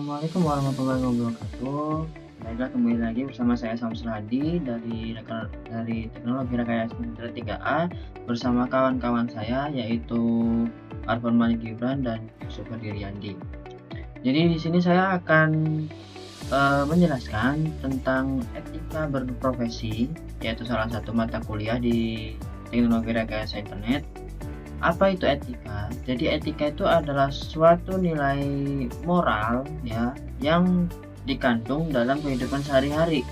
Assalamualaikum warahmatullahi wabarakatuh. Baiklah, kembali lagi bersama saya Samsul Hadi dari Teknologi Rekayasa Internet 3A bersama kawan-kawan saya yaitu Arfan Malik Gibran dan Yusuf Riyandi. Jadi di sini saya akan menjelaskan tentang etika berprofesi, yaitu salah satu mata kuliah di Teknologi Rekayasa Internet. Apa itu etika? Jadi etika itu adalah suatu nilai moral ya yang dikandung dalam kehidupan sehari-hari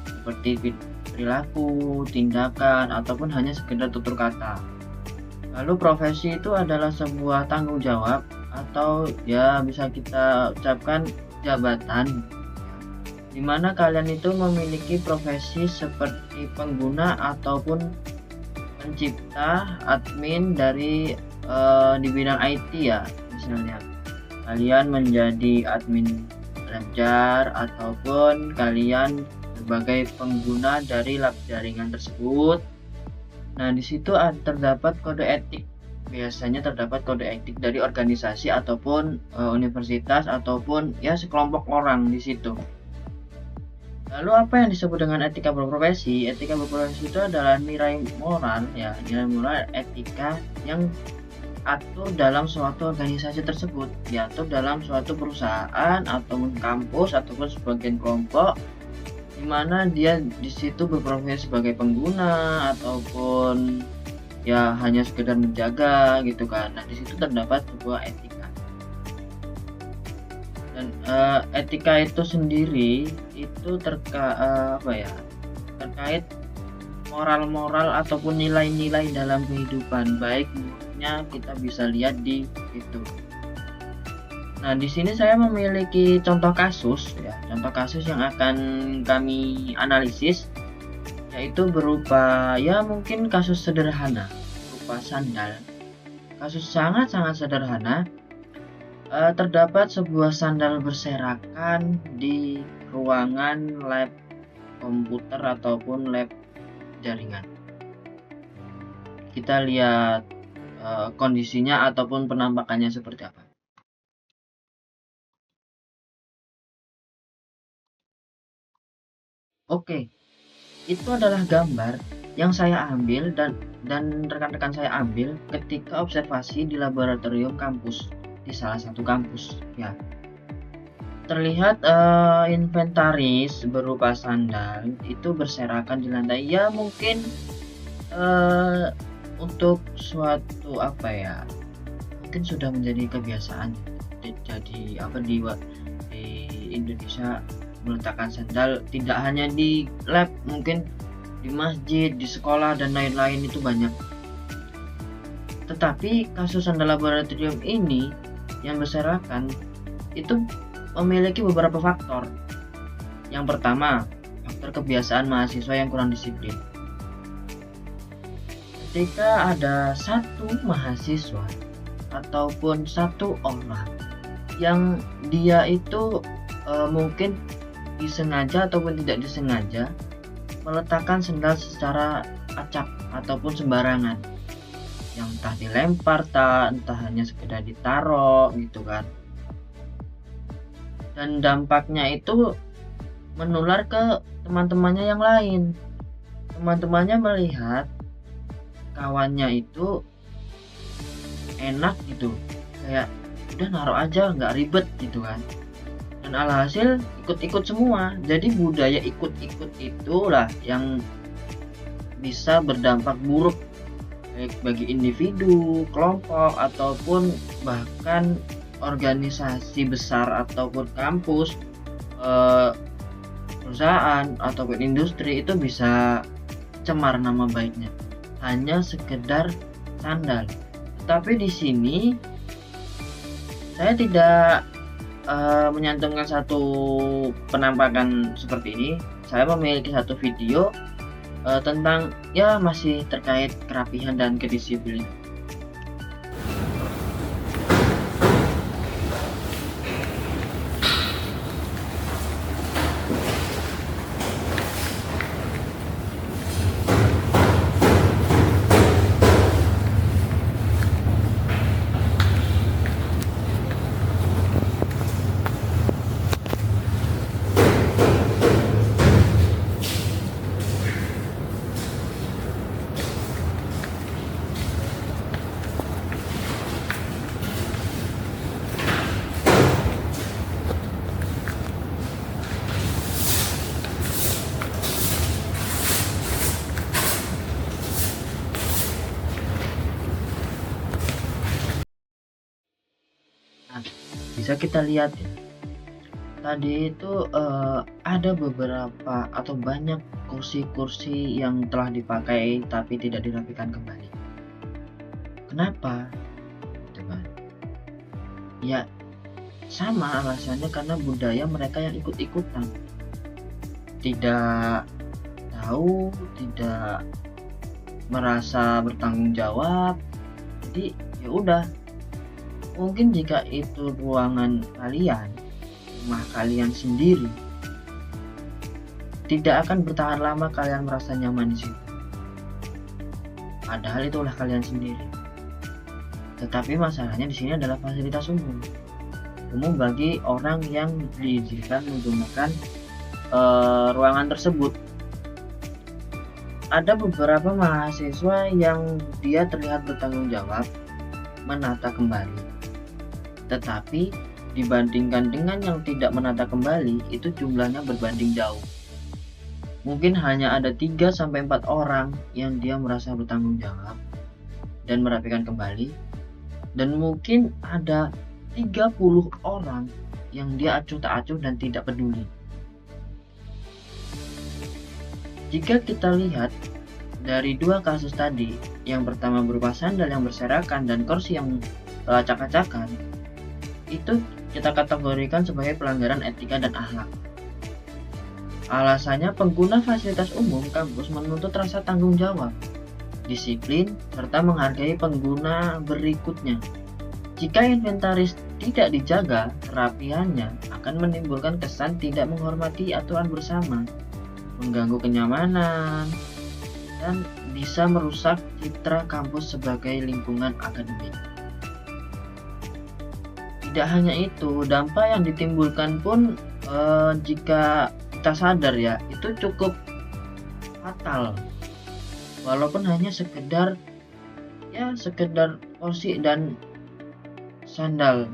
seperti perilaku, tindakan ataupun hanya sekedar tutur kata. Lalu profesi itu adalah sebuah tanggung jawab atau ya bisa kita ucapkan jabatan di mana kalian itu memiliki profesi seperti pengguna ataupun pencipta, admin dari di bidang IT ya, misalnya kalian menjadi admin Labjar ataupun kalian sebagai pengguna dari lab jaringan tersebut. Nah, di situ terdapat kode etik. Biasanya terdapat kode etik dari organisasi ataupun universitas ataupun ya sekelompok orang di situ. Lalu apa yang disebut dengan etika berprofesi? Etika berprofesi itu adalah nilai moral ya, nilai moral etika yang atur dalam suatu organisasi tersebut, diatur dalam suatu perusahaan ataupun kampus ataupun sebagian kelompok di mana dia di situ berprofesi sebagai pengguna ataupun ya hanya sekedar menjaga gitu kan. Nah, di situ terdapat sebuah etika. Dan etika itu sendiri itu terkait moral-moral ataupun nilai-nilai dalam kehidupan, baik buruknya kita bisa lihat di situ. Nah, di sini saya memiliki contoh kasus ya, contoh kasus yang akan kami analisis, yaitu berupa ya mungkin kasus sederhana berupa sandal. Kasus sangat-sangat sederhana. Terdapat sebuah sandal berserakan di ruangan lab komputer ataupun lab jaringan. Kita lihat kondisinya ataupun penampakannya seperti apa. Oke, itu adalah gambar yang saya ambil dan rekan-rekan saya ambil ketika observasi di laboratorium kampus, di salah satu kampus ya. Terlihat inventaris berupa sandal itu berserakan di lantai ya, mungkin untuk suatu mungkin sudah menjadi kebiasaan jadi di Indonesia meletakkan sandal tidak hanya di lab, mungkin di masjid, di sekolah dan lain-lain itu banyak. Tetapi kasus sandal laboratorium ini yang berserakan itu memiliki beberapa faktor. Yang pertama, faktor kebiasaan mahasiswa yang kurang disiplin. Ketika ada satu mahasiswa ataupun satu orang yang dia itu mungkin disengaja ataupun tidak disengaja meletakkan sandal secara acak ataupun sembarangan, yang entah dilempar, entah hanya sekedar ditaruh gitu kan. Dan dampaknya itu menular ke teman-temannya yang lain. Teman-temannya melihat kawannya itu enak gitu, kayak udah naruh aja nggak ribet gitu kan. Dan alhasil ikut-ikut semua. Jadi budaya ikut-ikut itulah yang bisa berdampak buruk baik bagi individu, kelompok ataupun bahkan organisasi besar ataupun kampus, perusahaan ataupun industri itu bisa cemar nama baiknya hanya sekedar sandal. Tetapi di sini saya tidak menyantumkan satu penampakan seperti ini. Saya memiliki satu video tentang ya masih terkait kerapihan dan kedisiplinan. bisa kita lihat ya, tadi itu ada beberapa atau banyak kursi-kursi yang telah dipakai tapi tidak dirapikan kembali. Kenapa? Gitu kan. Ya sama alasannya, karena budaya mereka yang ikut-ikutan, tidak tahu, tidak merasa bertanggung jawab. Jadi ya udah, mungkin jika itu ruangan kalian, rumah kalian sendiri, tidak akan bertahan lama kalian merasa nyaman di situ. Padahal itulah kalian sendiri. Tetapi masalahnya di sini adalah fasilitas umum bagi orang yang diizinkan menggunakan ruangan tersebut. Ada beberapa mahasiswa yang dia terlihat bertanggung jawab menata kembali, tetapi dibandingkan dengan yang tidak menata kembali, itu jumlahnya berbanding jauh. Mungkin hanya ada 3-4 orang yang dia merasa bertanggung jawab dan merapikan kembali, dan mungkin ada 30 orang yang dia acuh tak acuh dan tidak peduli. Jika kita lihat dari 2 kasus tadi, yang pertama berupa sandal yang berserakan dan kursi yang acak-acakan, itu kita kategorikan sebagai pelanggaran etika dan akhlak. Alasannya, pengguna fasilitas umum kampus menuntut rasa tanggung jawab, disiplin, serta menghargai pengguna berikutnya. Jika inventaris tidak dijaga, kerapiannya akan menimbulkan kesan tidak menghormati aturan bersama, mengganggu kenyamanan, dan bisa merusak citra kampus sebagai lingkungan akademik. Tidak hanya itu, dampak yang ditimbulkan pun jika kita sadar ya, itu cukup fatal. Walaupun hanya sekedar kursi dan sandal.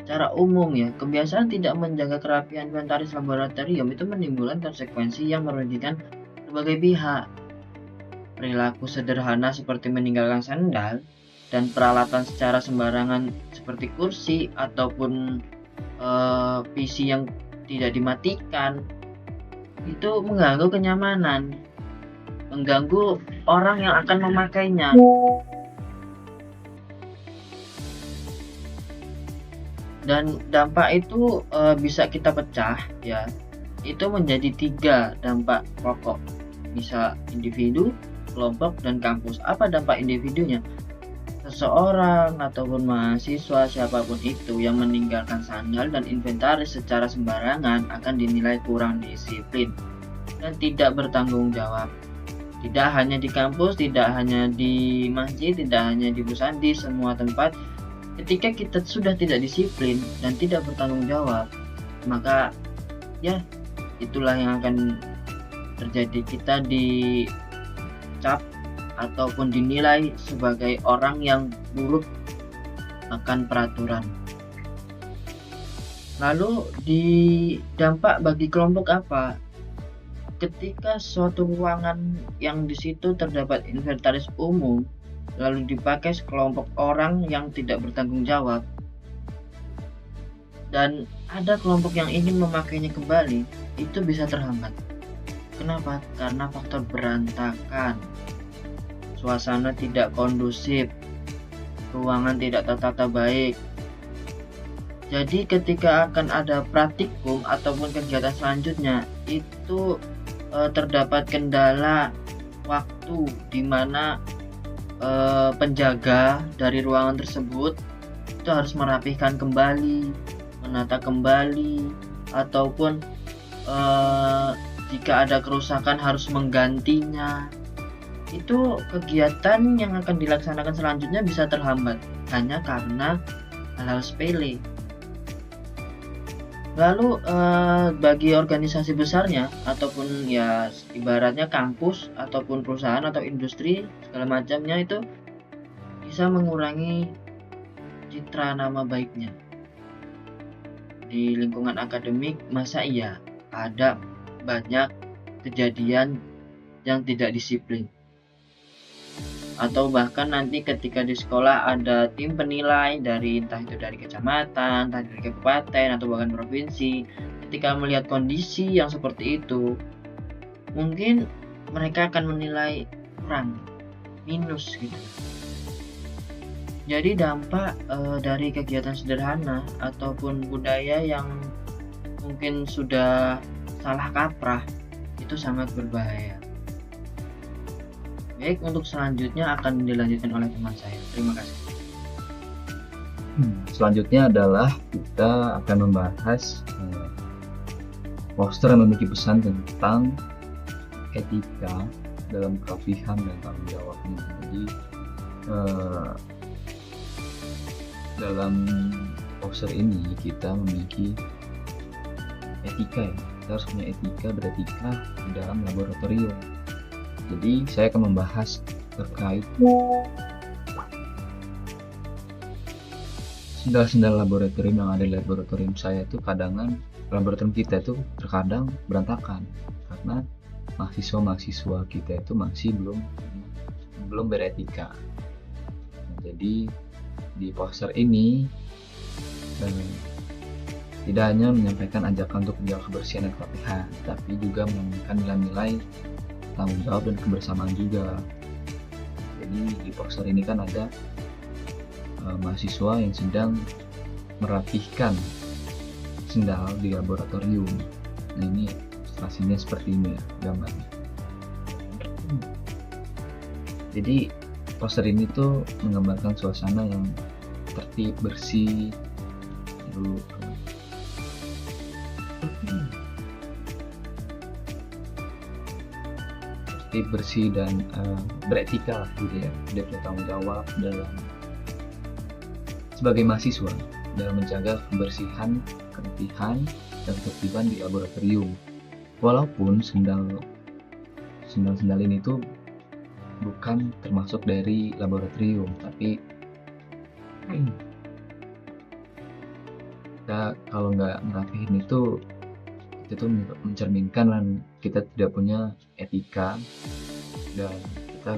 Secara umum ya, kebiasaan tidak menjaga kerapian inventaris laboratorium itu menimbulkan konsekuensi yang merugikan berbagai pihak. Perilaku sederhana seperti meninggalkan sandal dan peralatan secara sembarangan seperti kursi ataupun PC yang tidak dimatikan itu mengganggu kenyamanan, mengganggu orang yang akan memakainya. Dan dampak itu bisa kita pecah ya, itu menjadi 3 dampak pokok, bisa individu, kelompok, dan kampus. Apa dampak individunya? Seseorang ataupun mahasiswa siapapun itu yang meninggalkan sandal dan inventaris secara sembarangan akan dinilai kurang disiplin dan tidak bertanggung jawab. Tidak hanya di kampus, tidak hanya di masjid, tidak hanya di perusahaan, di semua tempat. Ketika kita sudah tidak disiplin dan tidak bertanggung jawab, maka ya itulah yang akan terjadi. Kita dicap ataupun dinilai sebagai orang yang buruk akan peraturan. Lalu di dampak bagi kelompok apa? Ketika suatu ruangan yang di situ terdapat inventaris umum lalu dipakai sekelompok orang yang tidak bertanggung jawab, dan ada kelompok yang ingin memakainya kembali, itu bisa terhambat. Kenapa? Karena faktor berantakan, suasana tidak kondusif, ruangan tidak tertata baik. Jadi ketika akan ada praktikum ataupun kegiatan selanjutnya, itu terdapat kendala waktu di mana penjaga dari ruangan tersebut itu harus merapihkan kembali, menata kembali, ataupun jika ada kerusakan harus menggantinya. Itu kegiatan yang akan dilaksanakan selanjutnya bisa terhambat hanya karena hal-hal sepele. Lalu bagi organisasi besarnya ataupun ya ibaratnya kampus ataupun perusahaan atau industri segala macamnya, itu bisa mengurangi citra nama baiknya di lingkungan akademik. Masa iya ada banyak kejadian yang tidak disiplin. atau bahkan nanti ketika di sekolah ada tim penilai dari entah itu dari kecamatan, entah dari kabupaten atau bahkan provinsi. Ketika melihat kondisi yang seperti itu, mungkin mereka akan menilai kurang, minus gitu. Jadi dampak dari kegiatan sederhana ataupun budaya yang mungkin sudah salah kaprah itu sangat berbahaya. Baik, untuk selanjutnya akan dilanjutkan oleh teman saya. Terima kasih. Selanjutnya adalah kita akan membahas poster yang memiliki pesan tentang etika dalam kerapihan dan tanggung jawabnya. Jadi dalam poster ini kita memiliki etika ya. Kita harus punya etika, beretika di dalam laboratorium. Jadi saya akan membahas terkait sendal-sendal laboratorium yang ada di laboratorium saya itu laboratorium kita itu terkadang berantakan karena mahasiswa kita itu masih belum beretika. Jadi di poster ini tidak hanya menyampaikan ajakan untuk menjaga kebersihan dan kerapihan, tapi juga menanamkan nilai-nilai tanggung jawab dan kebersamaan juga. Jadi di poster ini kan ada mahasiswa yang sedang merapihkan sendal di laboratorium. Nah, ini ilustrasinya seperti ini ya gambarnya. Jadi poster ini tuh menggambarkan suasana yang tertib, bersih, lalu bersih dan beretika lah gitu ya. Dia bertanggung jawab sebagai mahasiswa dalam menjaga kebersihan, kerapihan, dan ketertiban di laboratorium. Walaupun sendal ini tuh bukan termasuk dari laboratorium, tapi kita kalau nggak ngerapihin itu mencerminkan kita tidak punya etika dan kita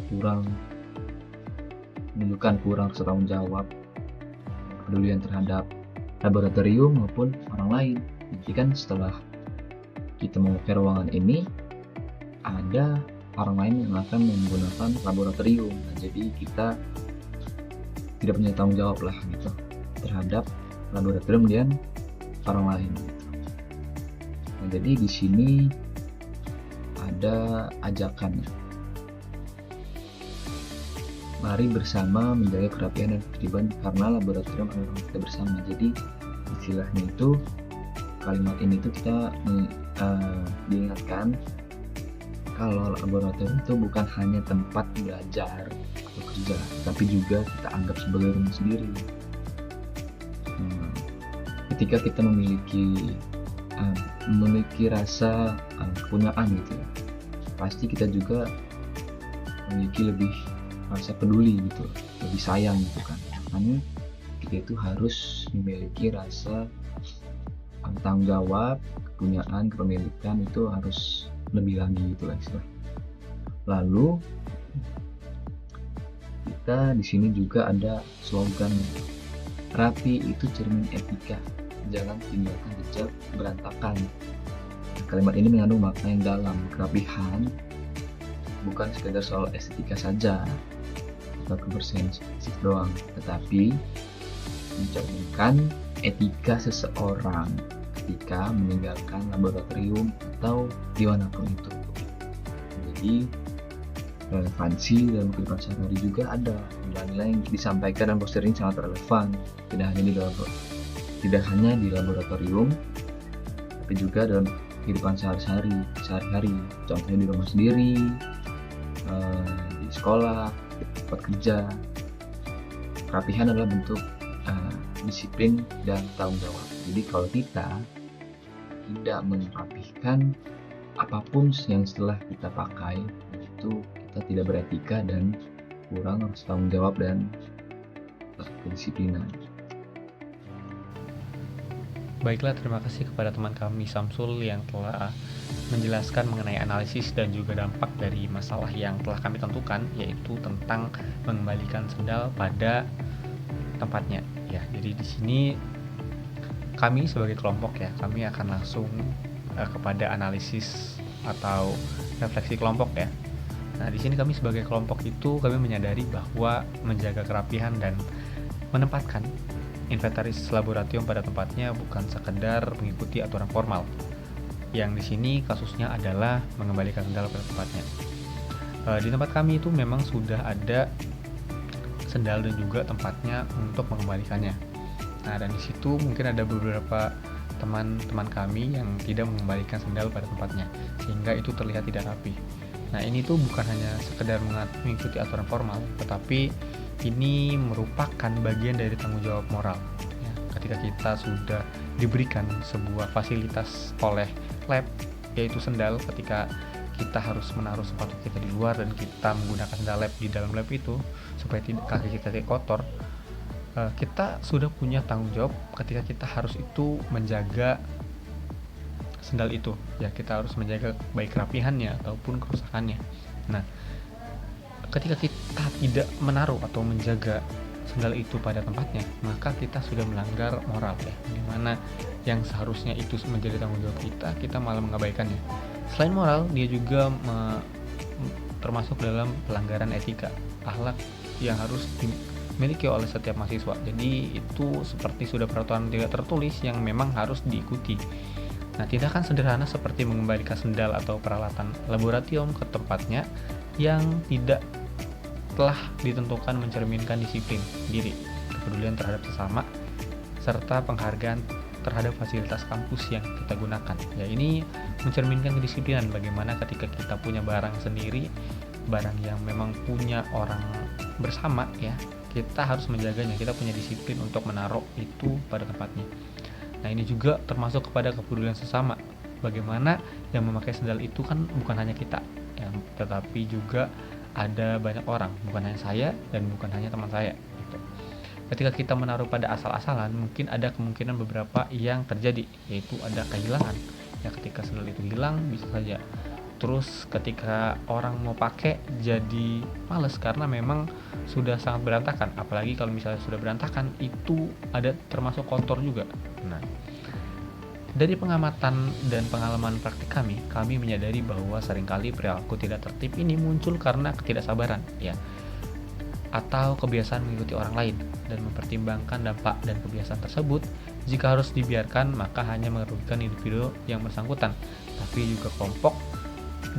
menunjukkan kurang rasa tanggung jawab, kepedulian terhadap laboratorium maupun orang lain. Jadi kan setelah kita memakai ruangan ini ada orang lain yang akan menggunakan laboratorium. Nah, jadi kita tidak punya tanggung jawab lah gitu terhadap laboratorium dan orang lain. Nah, jadi di sini ada ajakannya. Mari bersama menjaga kerapihan dan ketertiban karena laboratorium adalah kita bersama. Jadi istilahnya itu kalimat ini tuh kita diingatkan kalau laboratorium itu bukan hanya tempat belajar atau kerja, tapi juga kita anggap sebagai rumah sendiri. Ketika kita memiliki rasa kepunyaan gitu ya, pasti kita juga memiliki lebih rasa peduli gitu, lebih sayang gitu kan. Makanya kita itu harus memiliki rasa tanggung jawab, kepunyaan, kepemilikan itu harus lebih lagi gitu lah istilah. Lalu kita di sini juga ada slogan, rapi itu cermin etika, jangan tinggalkan jejak berantakan. Kalimat ini mengandung makna yang dalam. Kerapihan bukan sekedar soal estetika saja atau kebersihan fisik doang, tetapi mencerminkan etika seseorang ketika meninggalkan laboratorium atau dimanapun itu. Jadi relevansi dalam kehidupan sehari-hari juga ada. Nilai-nilai yang disampaikan dalam poster ini sangat relevan, tidak hanya di laboratorium, tapi juga dalam kehidupan sehari-hari. Contohnya di rumah sendiri, di sekolah, di tempat kerja. Kerapihan adalah bentuk disiplin dan tanggung jawab. Jadi kalau kita tidak merapihkan apapun yang setelah kita pakai, itu kita tidak beretika dan kurang rasa tanggung jawab dan kedisiplinan. Baiklah, terima kasih kepada teman kami Samsul yang telah menjelaskan mengenai analisis dan juga dampak dari masalah yang telah kami tentukan, yaitu tentang mengembalikan sendal pada tempatnya. Ya, jadi di sini kami sebagai kelompok ya, kami akan langsung kepada analisis atau refleksi kelompok ya. Nah, di sini kami sebagai kelompok itu kami menyadari bahwa menjaga kerapihan dan menempatkan inventaris laboratorium pada tempatnya bukan sekedar mengikuti aturan formal. Yang di sini kasusnya adalah mengembalikan sendal pada tempatnya. Di tempat kami itu memang sudah ada sendal dan juga tempatnya untuk mengembalikannya. Nah, dan di situ mungkin ada beberapa teman-teman kami yang tidak mengembalikan sendal pada tempatnya, sehingga itu terlihat tidak rapi. Nah, ini tuh bukan hanya sekedar mengikuti aturan formal, tetapi ini merupakan bagian dari tanggung jawab moral. Ya, ketika kita sudah diberikan sebuah fasilitas oleh lab, yaitu sendal, ketika kita harus menaruh sepatu kita di luar dan kita menggunakan sendal lab di dalam lab itu supaya kaki kita tidak kotor, kita sudah punya tanggung jawab ketika kita harus itu menjaga sendal itu. Ya, kita harus menjaga baik kerapihannya ataupun kerusakannya. Nah, ketika kita tidak menaruh atau menjaga sendal itu pada tempatnya, maka kita sudah melanggar moral ya, dimana yang seharusnya itu menjadi tanggung jawab kita malah mengabaikannya. Selain moral, dia juga termasuk dalam pelanggaran etika, akhlak yang harus dimiliki oleh setiap mahasiswa. Jadi itu seperti sudah peraturan tidak tertulis yang memang harus diikuti. Nah, tindakan sederhana seperti mengembalikan sendal atau peralatan laboratorium ke tempatnya yang tidak telah ditentukan mencerminkan disiplin diri, kepedulian terhadap sesama, serta penghargaan terhadap fasilitas kampus yang kita gunakan. Ya, ini mencerminkan kedisiplinan bagaimana ketika kita punya barang sendiri, barang yang memang punya orang bersama ya, kita harus menjaganya, kita punya disiplin untuk menaruh itu pada tempatnya. Nah, ini juga termasuk kepada kepedulian sesama. Bagaimana yang memakai sendal itu kan bukan hanya kita, ya, tetapi juga ada banyak orang, bukan hanya saya dan bukan hanya teman saya gitu. Ketika kita menaruh pada asal-asalan, mungkin ada kemungkinan beberapa yang terjadi, yaitu ada kehilangan. Ya, ketika sendal itu hilang bisa saja. Terus ketika orang mau pakai jadi males karena memang sudah sangat berantakan. Apalagi kalau misalnya sudah berantakan, itu ada termasuk kotor juga. Nah, dari pengamatan dan pengalaman praktik kami menyadari bahwa seringkali perilaku tidak tertib ini muncul karena ketidaksabaran, ya, atau kebiasaan mengikuti orang lain, dan mempertimbangkan dampak dan kebiasaan tersebut. Jika harus dibiarkan, maka hanya merugikan individu yang bersangkutan, tapi juga kelompok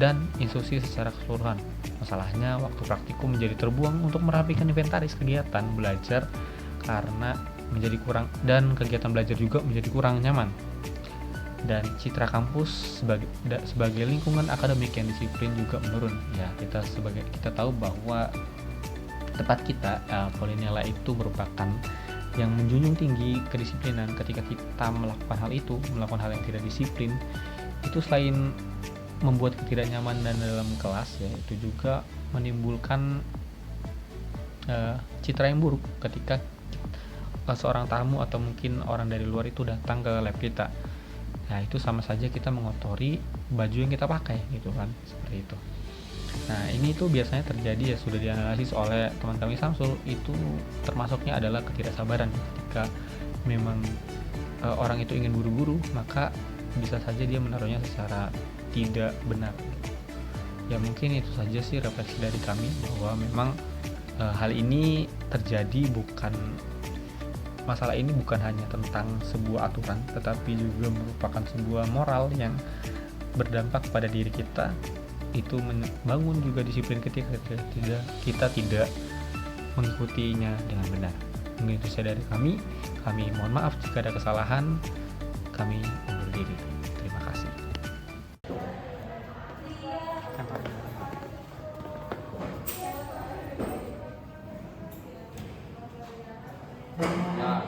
dan institusi secara keseluruhan. Masalahnya, waktu praktikum menjadi terbuang untuk merapikan inventaris kegiatan belajar karena menjadi kurang, dan kegiatan belajar juga menjadi kurang nyaman. Dan citra kampus sebagai lingkungan akademik yang disiplin juga menurun. Ya, kita tahu bahwa tempat kita Polinela itu merupakan yang menjunjung tinggi kedisiplinan. Ketika kita melakukan hal yang tidak disiplin, itu selain membuat ketidaknyamanan dalam kelas, ya, itu juga menimbulkan citra yang buruk ketika seorang tamu atau mungkin orang dari luar itu datang ke lab kita. Nah, itu sama saja kita mengotori baju yang kita pakai gitu kan, seperti itu. Nah, ini tuh biasanya terjadi, ya, sudah dianalisis oleh teman kami Samsul, itu termasuknya adalah ketidaksabaran. Ketika memang orang itu ingin buru-buru, maka bisa saja dia menaruhnya secara tidak benar. Ya, mungkin itu saja sih refleksi dari kami, bahwa memang hal ini terjadi masalah ini bukan hanya tentang sebuah aturan, tetapi juga merupakan sebuah moral yang berdampak pada diri kita. Itu membangun juga disiplin ketika kita tidak mengikutinya dengan benar. Mungkin itu saja dari kami. Kami mohon maaf jika ada kesalahan. Kami undur diri. Terima kasih. Nah,